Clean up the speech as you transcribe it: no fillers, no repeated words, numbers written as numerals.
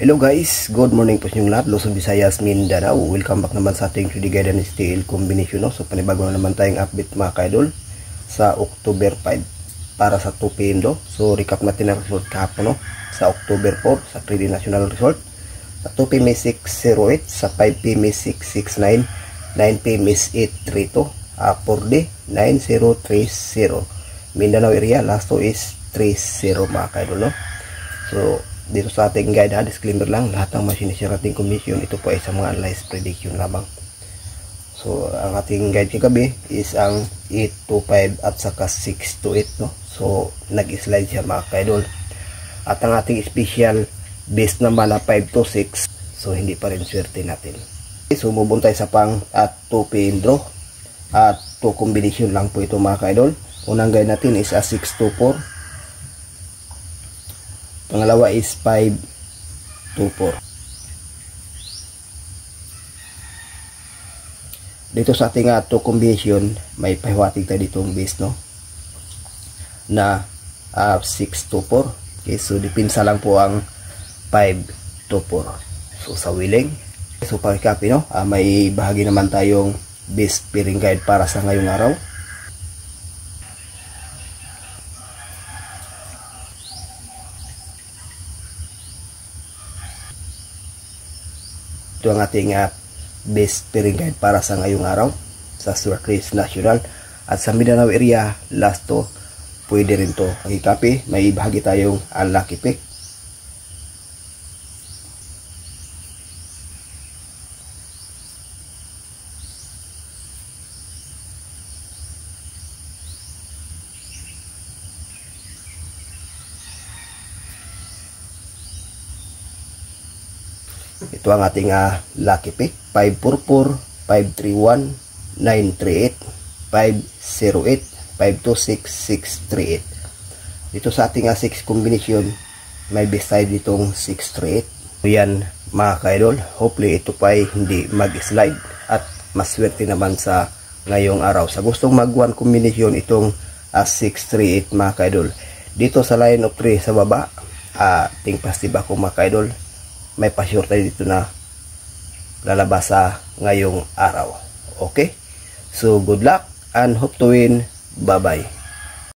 Hello guys, good morning po sa inyong lahat, Luzon, Visayas, Mindanao. Welcome back naman sa ating 3D Guide and Steel Combination. So panibago na naman tayong update mga kaidol sa October 5 para sa 2 PM do. So recap natin ang result kahapon sa October 4 sa 3D National Result. Sa 2 PM is 608, sa 5 PM is 669, 9 PM is 832, 4D 9030. Mindanao area, last 2 is 30 mga kaidol. So dito sa ating guide, disclaimer lang, lahat ng sinishare ating commission, ito po ay sa mga analyze prediction lamang. So ang ating guide kagabi is ang 825 at saka 628 So nag-slide siya mga kaidol. At ang ating special base naman na 526, so hindi pa rin swerte natin. So mubun tayo sa pang at 2 PM draw at 2 combination lang po ito mga kaidol. Unang guide natin is a 624, pangalawa is 524. Dito sa ating 2 combination, may pahiwatig tayo ditong base na 624. Okay, so dipinsa lang po ang 524. So sa willing, so pag-copy may bahagi naman tayong base pairing guide para sa ngayong araw. Ito ang ating best pairing guide para sa ngayong araw sa Stuart Race National at sa Mindanao area, last to pwede rin to i-copy. May bahagi tayong unlucky pick. Ito ang ating lucky pick. 544, 531, 938, 508, 526, 638. Dito sa ating 6 combination, may best side ditong 638. Yan mga kaidol, hopefully ito pa ay hindi mag-slide at maswerte naman sa ngayong araw. Sa gustong mag 1 combination itong 638 mga kaidol, dito sa line of 3 sa baba, ting positive ako mga kaidol, may pa-sure tayo dito na lalabas sa ngayong araw. Okay? So good luck and hope to win. Bye bye.